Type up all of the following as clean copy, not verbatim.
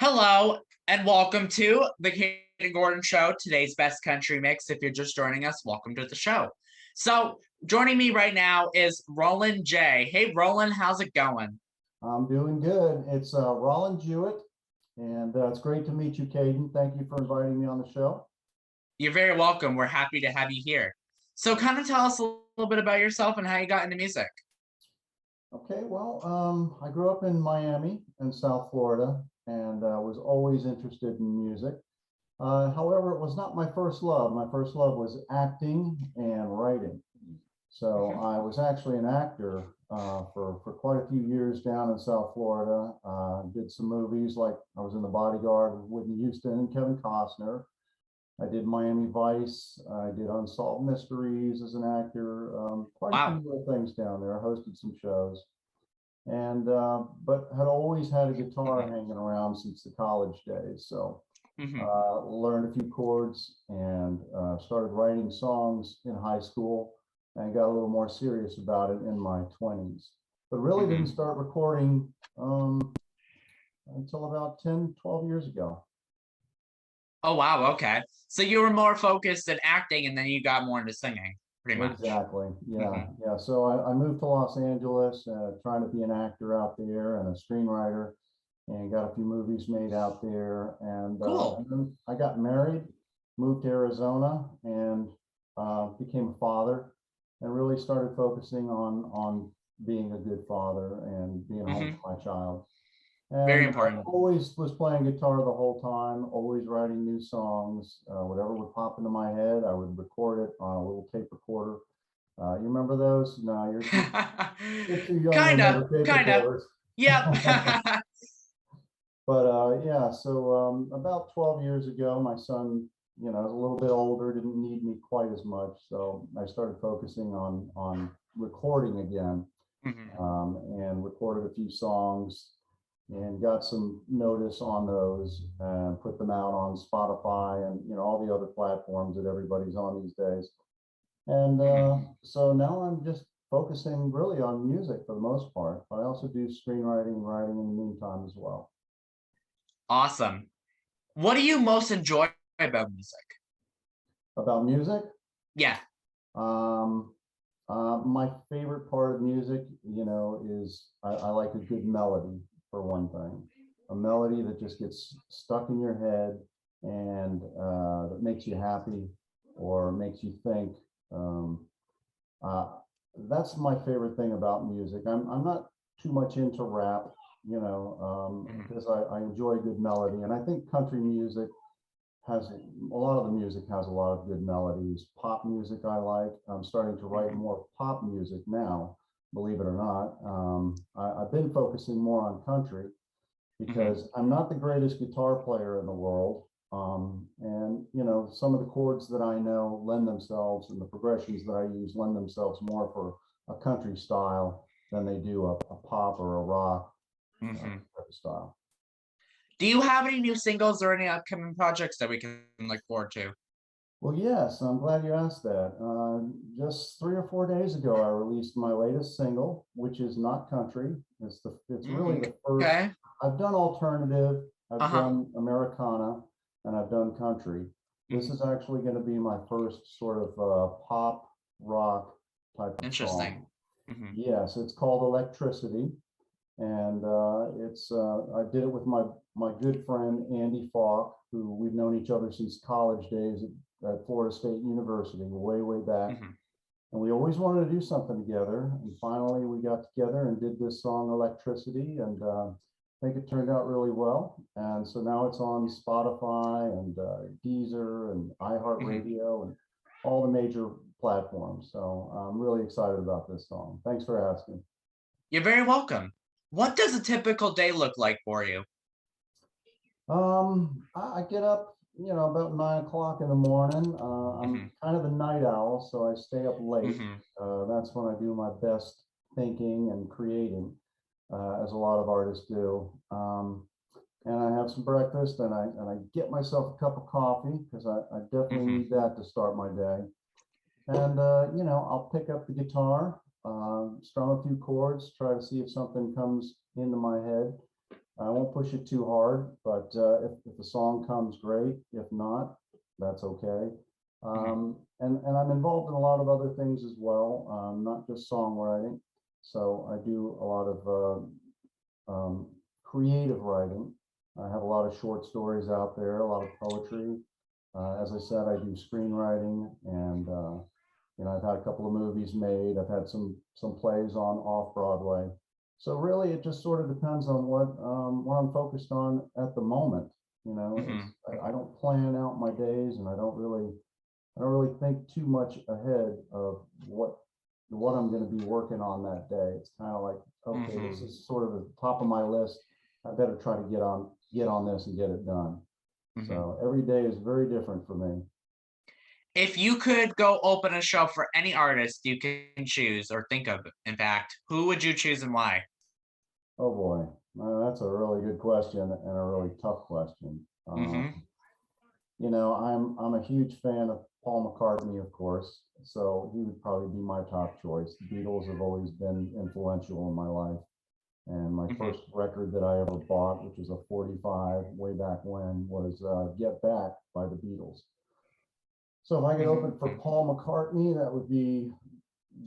Hello and welcome to the Kayden Gordon Show, today's best country mix. If you're just joining us, welcome to the show. So, joining me right now is Rollin J. Hey, Rollin, how's it going? I'm doing good. It's Rollin Jewett, and it's great to meet you, Kayden. Thank you for inviting me on the show. You're very welcome. We're happy to have you here. So, kind of tell us a little bit about yourself and how you got into music. Okay, well, I grew up in Miami in South Florida and was always interested in music. However, it was not my first love. My first love was acting and writing. So Mhm. I was actually an actor for quite a few years down in South Florida. Did some movies like I was in The Bodyguard with Whitney Houston and Kevin Costner. I did Miami Vice. I did Unsolved Mysteries as an actor. Quite a few Wow. little things down there. I hosted some shows, and but had always had a guitar Mhm. hanging around since the college days. So Mhm. learned a few chords and started writing songs in high school and got a little more serious about it in my 20s. But really didn't Mhm. start recording until about 10, 12 years ago. Oh, wow. Okay. So, you were more focused at acting and then you got more into singing, pretty much. Exactly. Yeah. Mhm. Yeah. So I moved to Los Angeles, trying to be an actor out there and a screenwriter, and got a few movies made out there. And Cool. then I got married, moved to Arizona, and became a father, and really started focusing on being a good father and being home Mhm. for my child. Very And important. always was playing guitar the whole time, always writing new songs. Whatever would pop into my head, I would record it on a little tape recorder. You remember those? No, you're too young to Kind of, remember tape kind of. recorders. Yep. But yeah, so about 12 years ago, my son, was a little bit older, didn't need me quite as much. So I started focusing on recording again, Mhm. and recorded a few songs and got some notice on those and put them out on Spotify and all the other platforms that everybody's on these days. And Mhm. so now I'm just focusing really on music for the most part. But I also do screenwriting and writing in the meantime as well. Awesome. What do you most enjoy about music? About music, Yeah. um, my favorite part of music, is I like a good melody for one thing, a melody that just gets stuck in your head and that makes you happy or makes you think. Um, uh, that's my favorite thing about music. I'm not too much into rap, Mhm. because I enjoy good melody, and I think country music has a lot of the music has a lot of good melodies. Pop music I like. I'm starting to write Mhm. more pop music now, believe it or not. I've been focusing more on country Mhm. because I'm not the greatest guitar player in the world. And some of the chords that I know lend themselves, and the progressions that I use lend themselves more for a country style than they do a pop or a rock Mhm. type of style. Do you have any new singles or any upcoming projects that we can look forward to? Well, yes, I'm glad you asked that. Just 3 or 4 days ago, I released my latest single, which is not country. It's really Mm, the first. okay. I've done alternative, I've Uh-huh. done Americana, and I've done country. This Mhm. is actually going to be my first sort of pop rock type of song. Interesting. Mhm. Yes, it's called Electricity, and I did it with my good friend Andy Falk, who we've known each other since college days at Florida State University, way back. Mhm. And we always wanted to do something together. And finally, we got together and did this song Electricity, and I think it turned out really well. And so now it's on Spotify and Deezer and Mhm. iHeartRadio and all the major platforms. So I'm really excited about this song. Thanks for asking. You're very welcome. What does a typical day look like for you? I get up, about 9 o'clock in the morning. I'm Mhm. kind of a night owl, so I stay up late. Mhm. That's when I do my best thinking and creating, as a lot of artists do. And I have some breakfast, and I get myself a cup of coffee because I definitely Mhm. need that to start my day. And I'll pick up the guitar, strum a few chords, try to see if something comes into my head, I won't push it too hard, but if the song comes, great. If not, that's okay. Mhm. And I'm involved in a lot of other things as well, not just songwriting. So I do a lot of creative writing. I have a lot of short stories out there, a lot of poetry. As I said, I do screenwriting, and I've had a couple of movies made. I've had some plays on off Broadway. So really, it just sort of depends on what I'm focused on at the moment. Mhm. I don't plan out my days, and I don't really think too much ahead of what I'm going to be working on that day. It's kind of like, okay, this Mhm. is sort of the top of my list. I better try to get on this and get it done. Mhm. So every day is very different for me. If you could go open a show for any artist you can choose or think of, in fact, who would you choose and why? Oh boy, that's a really good question and a really tough question. Mhm. I'm a huge fan of Paul McCartney, of course, so he would probably be my top choice. The Beatles have always been influential in my life. And my Mhm. first record that I ever bought, which was a 45 way back when, was Get Back by the Beatles. So if I could open for Mhm. Paul McCartney, that would be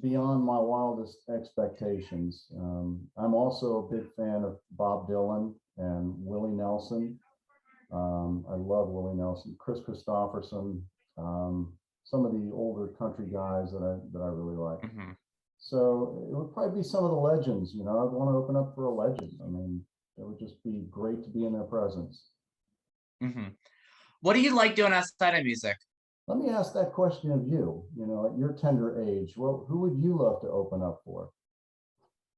beyond my wildest expectations. I'm also a big fan of Bob Dylan and Willie Nelson. I love Willie Nelson, Chris Christopherson, some of the older country guys that I really like. Mhm. So it would probably be some of the legends. I'd want to open up for a legend. I mean, it would just be great to be in their presence. Mhm. What do you like doing outside of music? Let me ask that question of you. At your tender age, well, who would you love to open up for?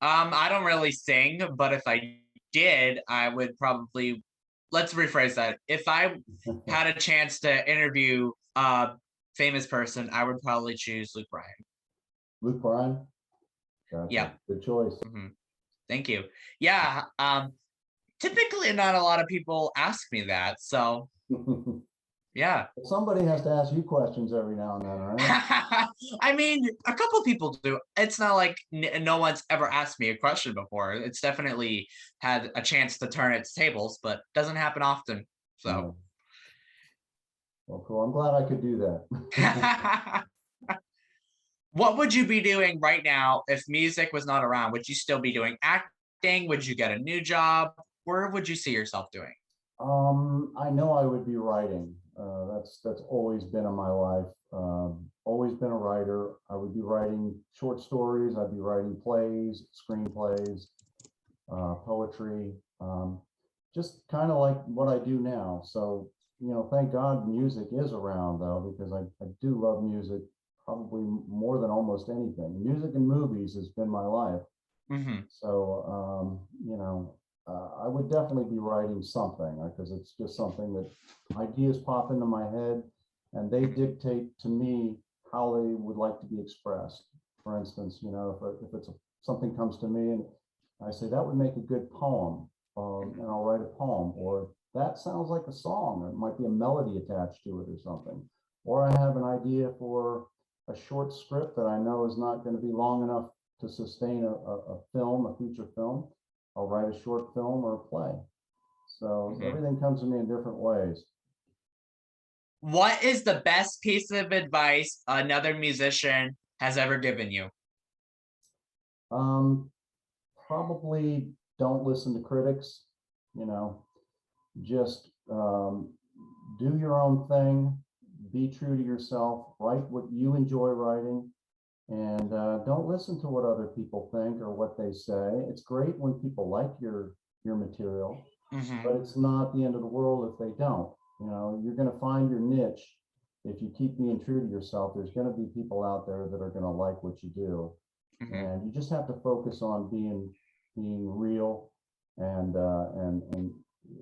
I don't really sing, but if I did, I would probably let's rephrase that. If I had a chance to interview a famous person, I would probably choose Luke Bryan. Luke Bryan? Gotcha. Yeah. Good choice. Mhm. Thank you. Yeah. Typically not a lot of people ask me that. So yeah. Somebody has to ask you questions every now and then, right? I mean, a couple people do. It's not like no one's ever asked me a question before. It's definitely had a chance to turn its tables, but doesn't happen often. So, Yeah. Well, cool. I'm glad I could do that. what would you be doing right now if music was not around? Would you still be doing acting? Would you get a new job? Where would you see yourself doing? I know I would be writing. That's always been in my life. Always been a writer. I would be writing short stories. I'd be writing plays, screenplays, poetry. Just kind of like what I do now. So thank God music is around though, because I do love music probably more than almost anything. Music and movies has been my life. Hmm. So, I would definitely be writing something because it's just something that ideas pop into my head and they dictate to me how they would like to be expressed. For instance, if it's something comes to me and I say that would make a good poem, and I'll write a poem, or that sounds like a song. There might be a melody attached to it or something. Or I have an idea for a short script that I know is not going to be long enough to sustain a film, a feature film. I'll write a short film or a play. So Hmm. everything comes to me in different ways. What is the best piece of advice another musician has ever given you? Um, Probably don't listen to critics. You know, just do your own thing. Be true to yourself. Write what you enjoy writing, and don't listen to what other people think or what they say. It's great when people like your material, Hmm. but it's not the end of the world if they don't. You're going to find your niche if you keep being true to yourself. There's going to be people out there that are going to like what you do, Hmm. and you just have to focus on being real and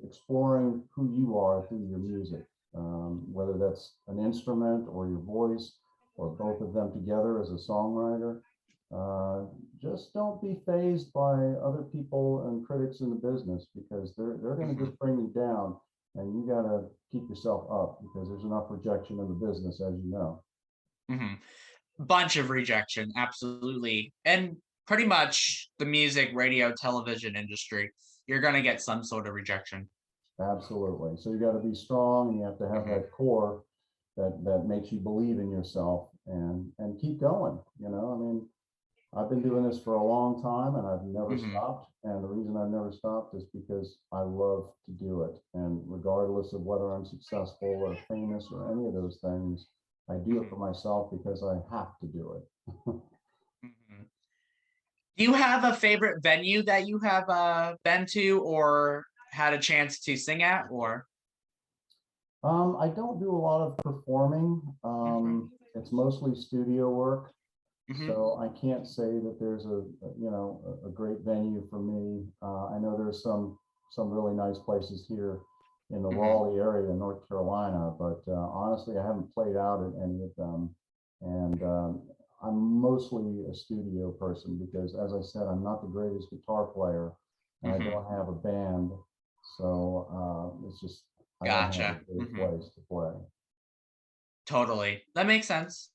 exploring who you are through your music, whether that's an instrument or your voice or both of them together as a songwriter. Uh, just don't be fazed by other people and critics in the business because they're going to Hmm. just bring you down, and you got to keep yourself up because there's enough rejection in the business, as you know. Hmm. Bunch of rejection, absolutely, and pretty much the music, radio, television industry. you're going to get some sort of rejection. Absolutely. So you got to be strong, and you have to have that core that makes you believe in yourself and keep going. You know, I mean, I've been doing this for a long time, and I've never stopped. And the reason I've never stopped is because I love to do it. And regardless of whether I'm successful or famous or any of those things, I do it for myself because I have to do it. Do you have a favorite venue that you have been to or had a chance to sing at, or? I don't do a lot of performing. It's mostly studio work. So I can't say that there's a great venue for me. I know there's some really nice places here in the Raleigh area in North Carolina, but honestly, I haven't played out at any of them. And I'm mostly a studio person because, as I said, I'm not the greatest guitar player, and I don't have a band. So it's just, I don't have a great place to play. Totally. That makes sense.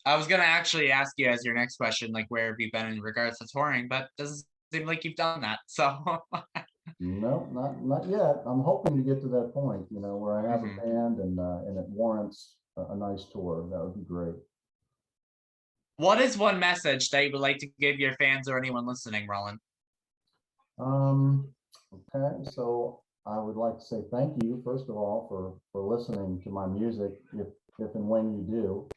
I was going to actually ask you as your next question, like, where have you been in regards to touring, but doesn't seem like you've done that. So no, not yet. I'm hoping to get to that point, you know, where I have a band and it warrants a nice tour. That would be great. What is one message that you would like to give your fans or anyone listening, Rollin? Okay, so I would like to say thank you, first of all, for listening to my music, if and when you do.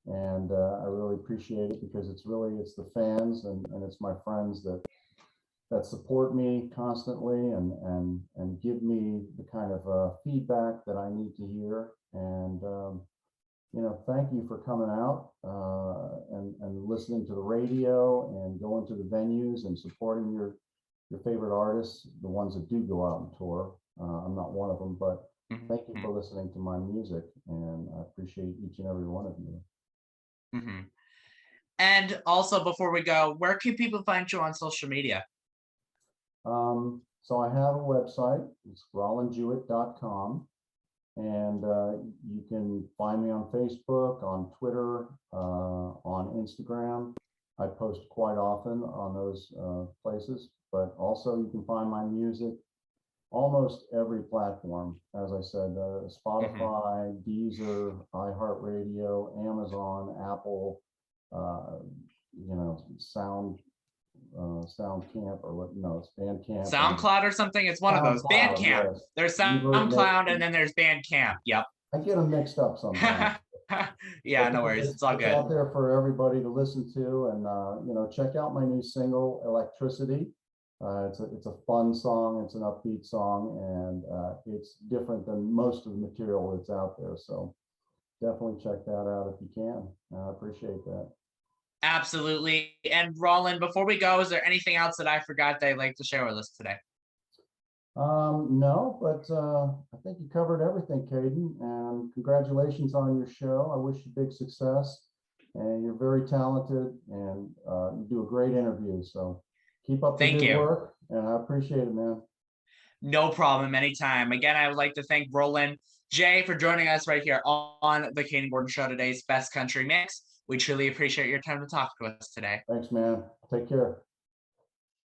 And I really appreciate it because it's the fans and it's my friends that support me constantly and give me the kind of feedback that I need to hear. And you know, thank you for coming out and listening to the radio and going to the venues and supporting your favorite artists, the ones that do go out and tour. I'm not one of them, but thank you for listening to my music, and I appreciate each and every one of you. And also, before we go, where can people find you on social media? So I have a website. It's rollinjewett.com, and you can find me on Facebook, on Twitter, on Instagram. I post quite often on those places, but also you can find my music almost every platform. As I said, Spotify, Deezer, iHeartRadio, Amazon, Apple, you know, SoundCamp, or what? No, it's Bandcamp. SoundCloud or something. It's one of those. Bandcamp. Yes. There's SoundCloud, and then there's Bandcamp. Yep. I get them mixed up sometimes. Yeah, no worries. It's all good. It's out there for everybody to listen to, and you know, check out my new single, Electricity. It's a fun song. It's an upbeat song, and it's different than most of the material that's out there. So definitely check that out if you can. I appreciate that. Absolutely. And Rollin, before we go, is there anything else that I forgot that I'd like to share with us today? No, but I think you covered everything, Kayden, and congratulations on your show. I wish you big success, and you're very talented, and you do a great interview. So keep up the good work, and I appreciate it, man. No problem, anytime. Again, I would like to thank Rollin J for joining us right here on the Kayden Gordon Show, today's Best Country Mix. We truly appreciate your time to talk to us today. Thanks, man. Take care.